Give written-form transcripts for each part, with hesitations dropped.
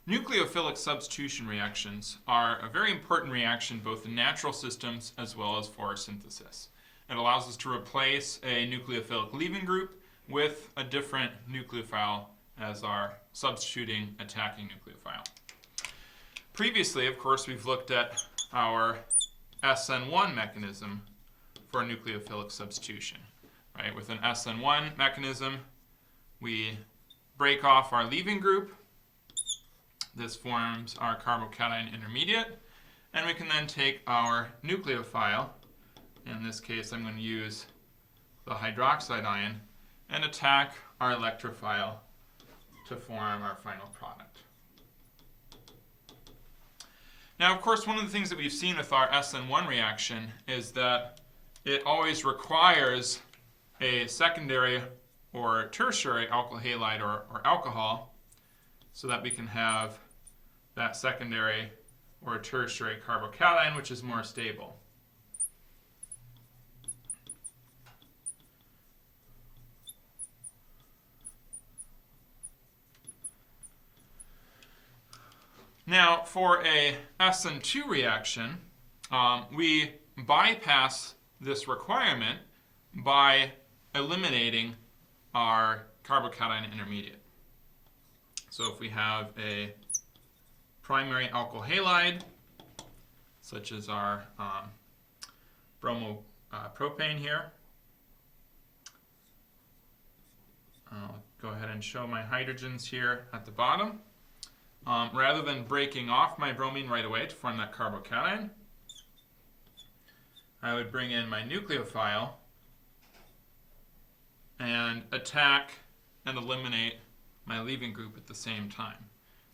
Nucleophilic substitution reactions are a very important reaction both in natural systems as well as for synthesis. It allows us to replace a nucleophilic leaving group with a different nucleophile as our substituting attacking nucleophile. Previously, of course, we've looked at our SN1 mechanism for nucleophilic substitution. Right? With an SN1 mechanism, we break off our leaving group. This forms our carbocation intermediate, and we can then take our nucleophile, in this case I'm going to use the hydroxide ion, and attack our electrophile to form our final product. Now, of course, one of the things that we've seen with our SN1 reaction is that it always requires a secondary or tertiary alkyl halide or alcohol so that we can have that secondary or tertiary carbocation, which is more stable. Now, for a SN2 reaction, we bypass this requirement by eliminating our carbocation intermediate. So if we have a primary alkyl halide, such as our bromopropane here, I'll go ahead and show my hydrogens here at the bottom. Rather than breaking off my bromine right away to form that carbocation, I would bring in my nucleophile and attack and eliminate my leaving group at the same time.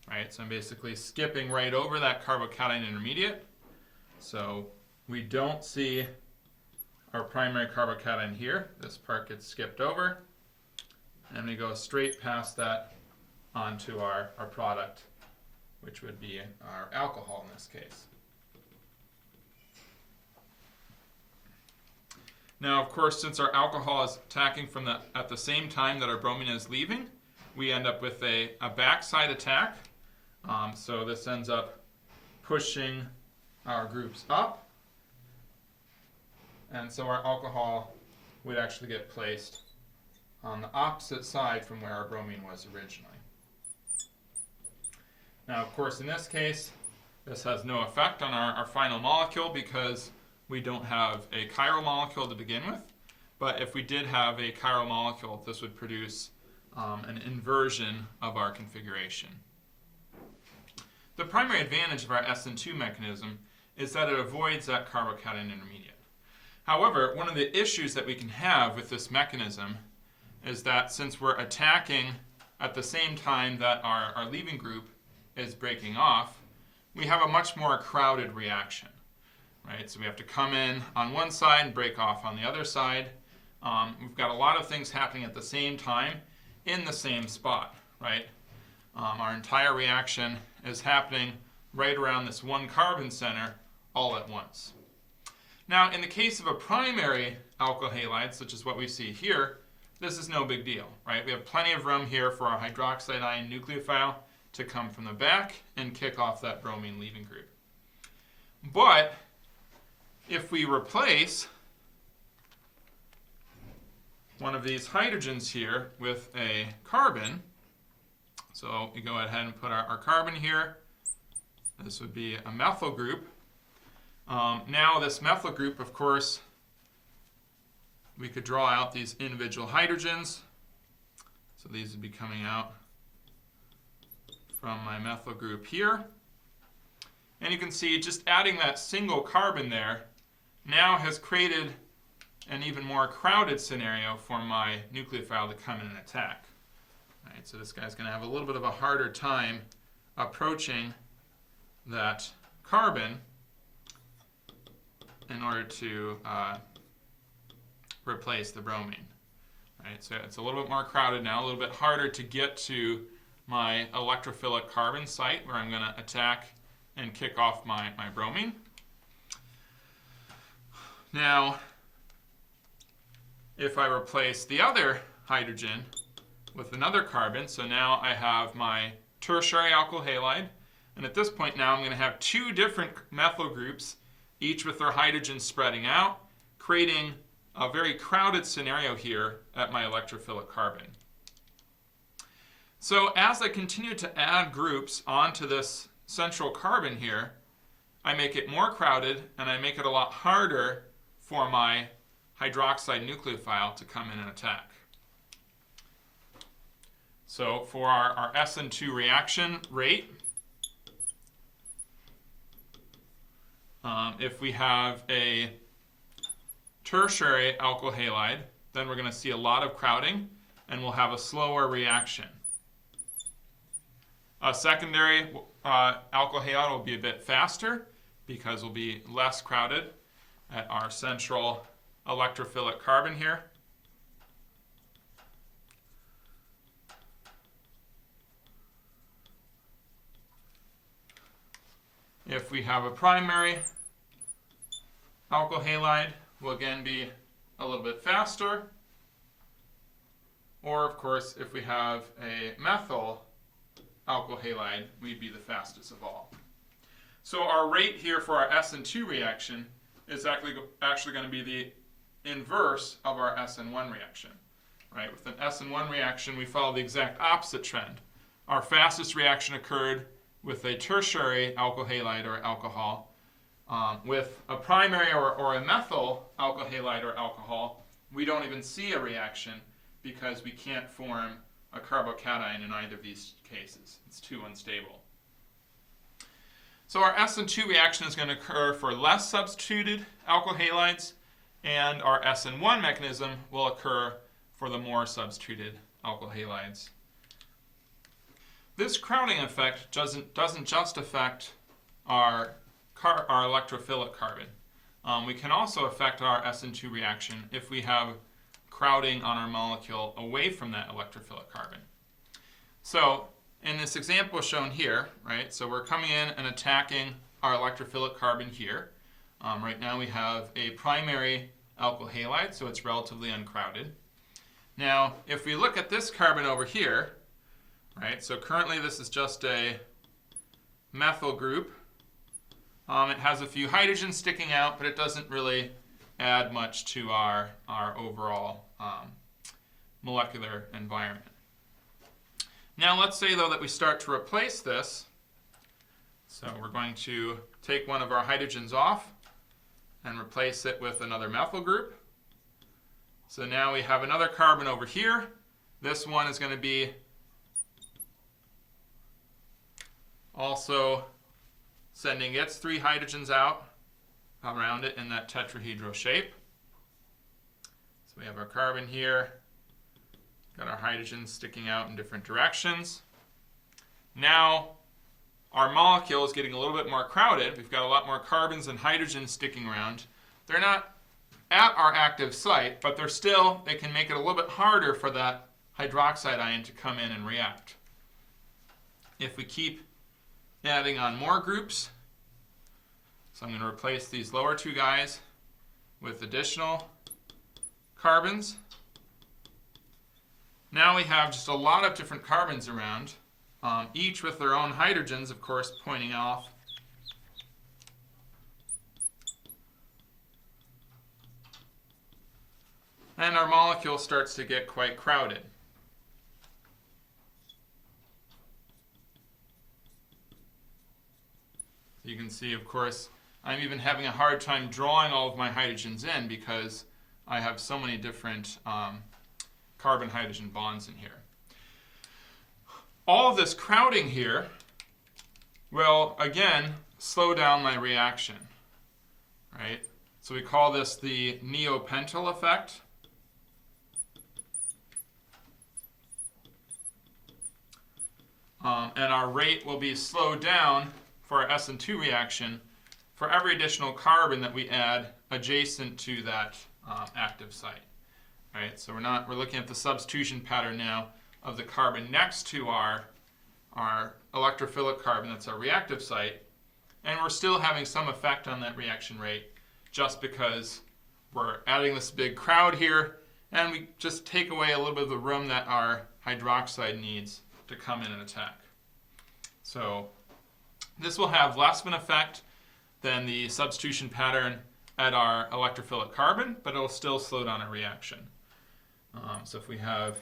Right? So I'm basically skipping right over that carbocation intermediate. So we don't see our primary carbocation here. This part gets skipped over. And we go straight past that onto our product, which would be our alcohol in this case. Now, of course, since our alcohol is attacking at the same time that our bromine is leaving, we end up with a backside attack. So this ends up pushing our groups up. And so our alcohol would actually get placed on the opposite side from where our bromine was originally. Now, of course, in this case, this has no effect on our final molecule because we don't have a chiral molecule to begin with. But if we did have a chiral molecule, this would produce an inversion of our configuration. The primary advantage of our SN2 mechanism is that it avoids that carbocation intermediate. However, one of the issues that we can have with this mechanism is that since we're attacking at the same time that our leaving group is breaking off, we have a much more crowded reaction. Right? So we have to come in on one side and break off on the other side. We've got a lot of things happening at the same time in the same spot. Right? Our entire reaction is happening right around this one carbon center all at once. Now, in the case of a primary alkyl halide, such as what we see here, this is no big deal. Right? We have plenty of room here for our hydroxide ion nucleophile to come from the back and kick off that bromine leaving group. But if we replace one of these hydrogens here with a carbon, so we go ahead and put our carbon here. This would be a methyl group. Now this methyl group, of course, we could draw out these individual hydrogens. So these would be coming out from my methyl group here. And you can see just adding that single carbon there now has created an even more crowded scenario for my nucleophile to come in and attack. Right, so this guy's going to have a little bit of a harder time approaching that carbon in order to replace the bromine. Right, so it's a little bit more crowded now, a little bit harder to get to my electrophilic carbon site where I'm going to attack and kick off my bromine. Now, if I replace the other hydrogen with another carbon, so now I have my tertiary alkyl halide. And at this point now I'm going to have two different methyl groups, each with their hydrogens spreading out, creating a very crowded scenario here at my electrophilic carbon. So as I continue to add groups onto this central carbon here, I make it more crowded and I make it a lot harder for my hydroxide nucleophile to come in and attack. So for our SN2 reaction rate, if we have a tertiary alkyl halide, then we're going to see a lot of crowding and we'll have a slower reaction. A secondary alkyl halide will be a bit faster because we'll be less crowded at our central electrophilic carbon here. If we have a primary alkyl halide, will again be a little bit faster. Or of course, if we have a methyl alkyl halide, we'd be the fastest of all. So our rate here for our SN2 reaction is actually going to be the inverse of our SN1 reaction. Right? With an SN1 reaction, we follow the exact opposite trend. Our fastest reaction occurred with a tertiary alkyl halide or alcohol. With a primary or a methyl alkyl halide or alcohol, we don't even see a reaction because we can't form a carbocation in either of these cases. It's too unstable. So our SN2 reaction is going to occur for less substituted alkyl halides, and our SN1 mechanism will occur for the more substituted alkyl halides. This crowding effect doesn't just affect our electrophilic carbon. We can also affect our SN2 reaction if we have crowding on our molecule away from that electrophilic carbon. So in this example shown here, right, so we're coming in and attacking our electrophilic carbon here. Right now we have a primary alkyl halide, so it's relatively uncrowded. Now, if we look at this carbon over here, right, so currently this is just a methyl group. It has a few hydrogens sticking out, but it doesn't really add much to our overall molecular environment. Now let's say though that we start to replace this. So we're going to take one of our hydrogens off and replace it with another methyl group. So now we have another carbon over here. This one is going to be also sending its 3 hydrogens out around it in that tetrahedral shape. So we have our carbon here, got our hydrogens sticking out in different directions. Now our molecule is getting a little bit more crowded. We've got a lot more carbons and hydrogens sticking around. They're not at our active site, but they can make it a little bit harder for that hydroxide ion to come in and react. If we keep adding on more groups, so I'm going to replace these lower 2 guys with additional carbons. Now we have just a lot of different carbons around, each with their own hydrogens, of course, pointing off. And our molecule starts to get quite crowded. You can see, of course, I'm even having a hard time drawing all of my hydrogens in because I have so many different carbon-hydrogen bonds in here. All of this crowding here will, again, slow down my reaction, right? So we call this the neopentyl effect. And our rate will be slowed down for our SN2 reaction for every additional carbon that we add adjacent to that active site. Right? So we're looking at the substitution pattern now of the carbon next to our electrophilic carbon, that's our reactive site, and we're still having some effect on that reaction rate just because we're adding this big crowd here, and we just take away a little bit of the room that our hydroxide needs to come in and attack. So this will have less of an effect than the substitution pattern at our electrophilic carbon, but it'll still slow down a reaction. So if we have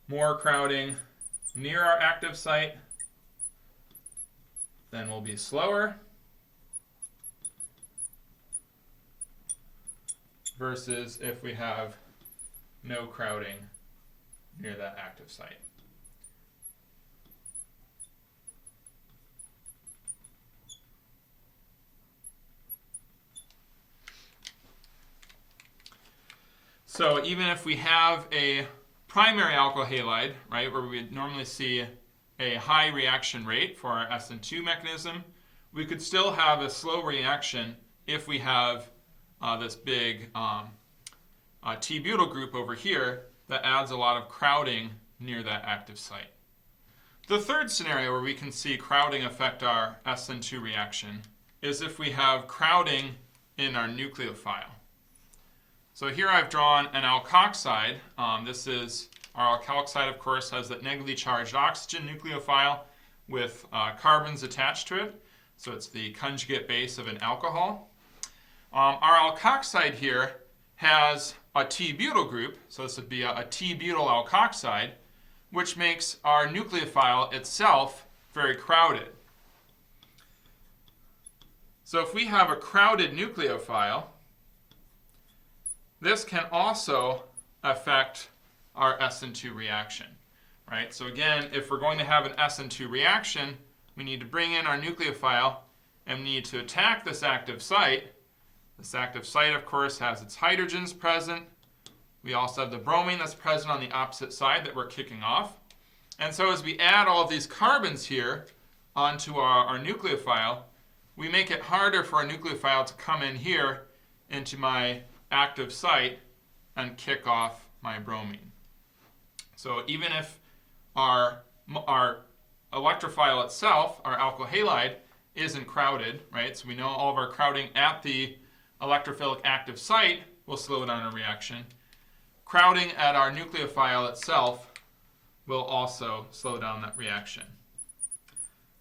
more crowding near our active site, then we'll be slower, versus if we have no crowding near that active site. So even if we have a primary alkyl halide, right, where we would normally see a high reaction rate for our SN2 mechanism, we could still have a slow reaction if we have this big T-butyl group over here that adds a lot of crowding near that active site. The third scenario where we can see crowding affect our SN2 reaction is if we have crowding in our nucleophile. So here I've drawn an alkoxide. This is our alkoxide, of course, has that negatively charged oxygen nucleophile with carbons attached to it. So it's the conjugate base of an alcohol. Our alkoxide here has a T-butyl group, so this would be a T-butyl alkoxide, which makes our nucleophile itself very crowded. So if we have a crowded nucleophile, this can also affect our SN2 reaction, right? So again, if we're going to have an SN2 reaction, we need to bring in our nucleophile and we need to attack this active site. This active site, of course, has its hydrogens present. We also have the bromine that's present on the opposite side that we're kicking off. And so as we add all of these carbons here onto our nucleophile, we make it harder for our nucleophile to come in here into my active site and kick off my bromine. So even if our electrophile itself, our alkyl halide, isn't crowded, right? So we know all of our crowding at the electrophilic active site will slow down a reaction. Crowding at our nucleophile itself will also slow down that reaction.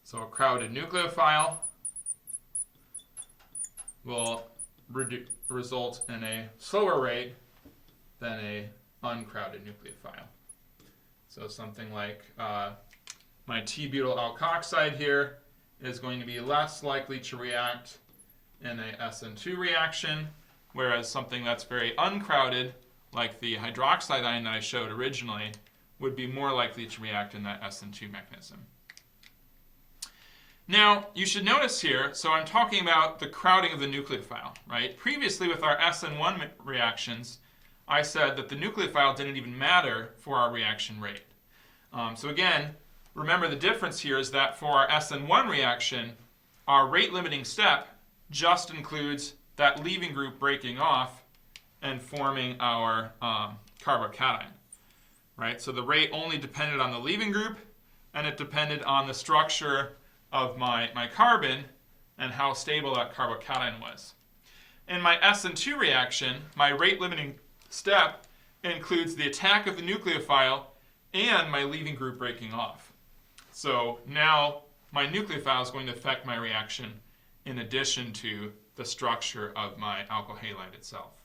So a crowded nucleophile will result in a slower rate than a uncrowded nucleophile. So something like my T-butyl alkoxide here is going to be less likely to react in a SN2 reaction, whereas something that's very uncrowded, like the hydroxide ion that I showed originally, would be more likely to react in that SN2 mechanism. Now, you should notice here, so I'm talking about the crowding of the nucleophile, right? Previously with our SN1 reactions, I said that the nucleophile didn't even matter for our reaction rate. So again, remember the difference here is that for our SN1 reaction, our rate limiting step just includes that leaving group breaking off and forming our carbocation, right? So the rate only depended on the leaving group, and it depended on the structure of my carbon and how stable that carbocation was. In my SN2 reaction, my rate limiting step includes the attack of the nucleophile and my leaving group breaking off. So now my nucleophile is going to affect my reaction in addition to the structure of my alkyl halide itself.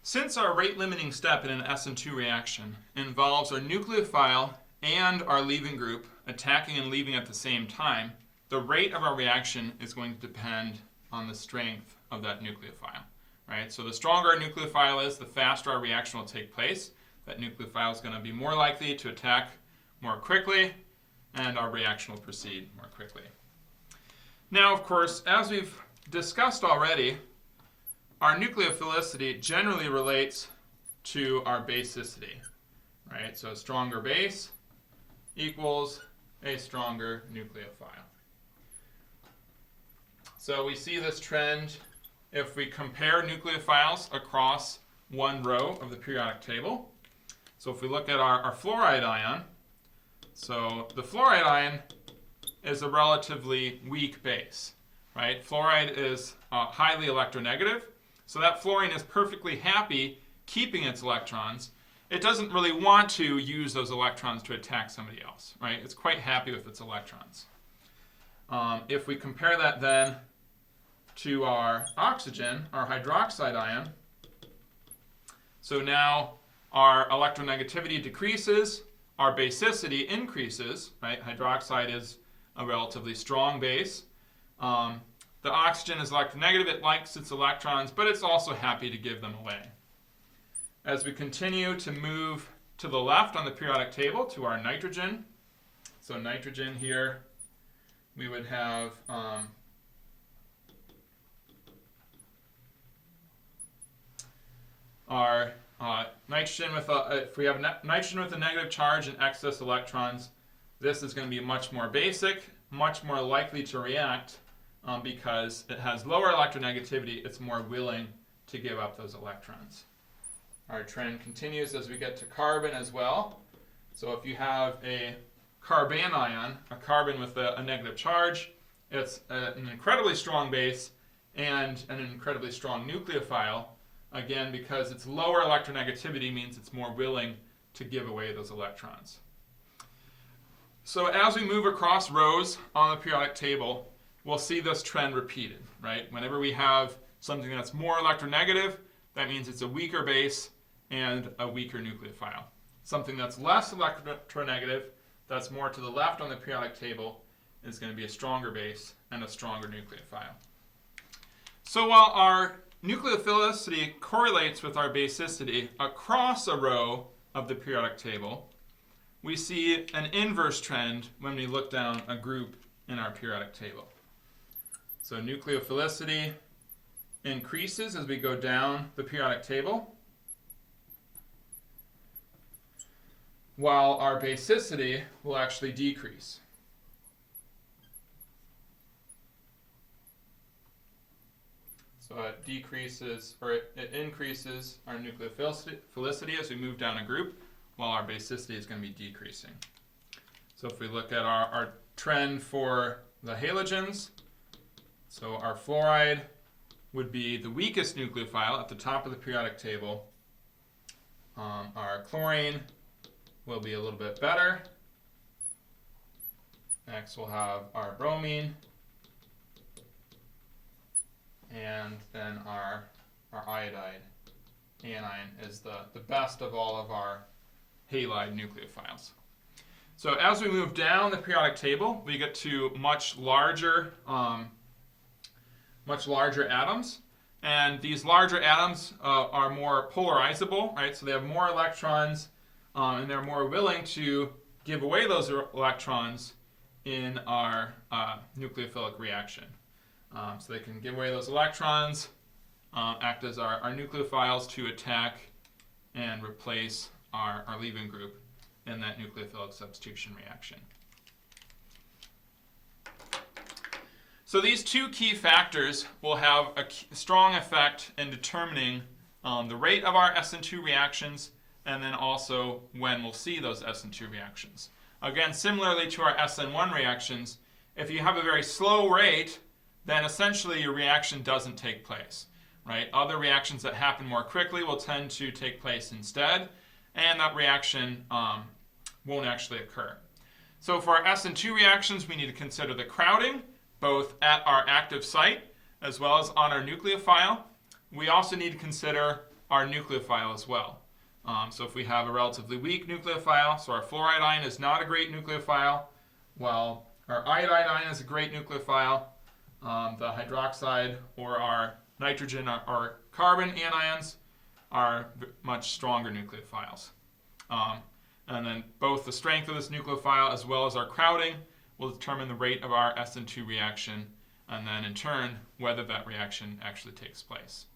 Since our rate limiting step in an SN2 reaction involves our nucleophile and our leaving group attacking and leaving at the same time, the rate of our reaction is going to depend on the strength of that nucleophile, right? So the stronger our nucleophile is, the faster our reaction will take place. That nucleophile is going to be more likely to attack more quickly, and our reaction will proceed more quickly. Now, of course, as we've discussed already, our nucleophilicity generally relates to our basicity, right? So a stronger base equals a stronger nucleophile. So we see this trend if we compare nucleophiles across one row of the periodic table. So if we look at our fluoride ion, so the fluoride ion is a relatively weak base, right? Fluoride is highly electronegative, so that fluorine is perfectly happy keeping its electrons. it doesn't really want to use those electrons to attack somebody else, right? It's quite happy with its electrons. If we compare that then to our oxygen, our hydroxide ion, so now our electronegativity decreases, our basicity increases, right? Hydroxide is a relatively strong base. The oxygen is electronegative, it likes its electrons, but it's also happy to give them away. As we continue to move to the left on the periodic table to our nitrogen, so nitrogen here, we would have our nitrogen with if we have nitrogen with a negative charge and excess electrons, this is going to be much more basic, much more likely to react because it has lower electronegativity, it's more willing to give up those electrons. Our trend continues as we get to carbon as well. So if you have a carbon ion, a carbon with a negative charge, it's an incredibly strong base and an incredibly strong nucleophile. Again, because its lower electronegativity means it's more willing to give away those electrons. So as we move across rows on the periodic table, we'll see this trend repeated, right? Whenever we have something that's more electronegative, that means it's a weaker base and a weaker nucleophile. Something that's less electronegative, that's more to the left on the periodic table, is going to be a stronger base and a stronger nucleophile. So while our nucleophilicity correlates with our basicity across a row of the periodic table, we see an inverse trend when we look down a group in our periodic table. So nucleophilicity increases as we go down the periodic table, while our basicity will actually decrease. So it decreases, or it increases our nucleophilicity as we move down a group, while our basicity is going to be decreasing. So if we look at our trend for the halogens, so our fluoride would be the weakest nucleophile at the top of the periodic table. Our chlorine will be a little bit better. Next we'll have our bromine, and then our iodide anion is the best of all of our halide nucleophiles. So as we move down the periodic table, we get to much larger atoms, and these larger atoms are more polarizable, right? So they have more electrons, and they're more willing to give away those electrons in our nucleophilic reaction. So they can give away those electrons, act as our nucleophiles to attack and replace our leaving group in that nucleophilic substitution reaction. So these two key factors will have a strong effect in determining the rate of our SN2 reactions, and then also when we'll see those SN2 reactions. Again, similarly to our SN1 reactions, if you have a very slow rate, then essentially your reaction doesn't take place, right? Other reactions that happen more quickly will tend to take place instead, and that reaction won't actually occur. So for our SN2 reactions, we need to consider the crowding, both at our active site as well as on our nucleophile. We also need to consider our nucleophile as well. So if we have a relatively weak nucleophile, so our fluoride ion is not a great nucleophile, while our iodide ion is a great nucleophile, the hydroxide or our nitrogen or carbon anions are much stronger nucleophiles. And then both the strength of this nucleophile as well as our crowding will determine the rate of our SN2 reaction, and then in turn whether that reaction actually takes place.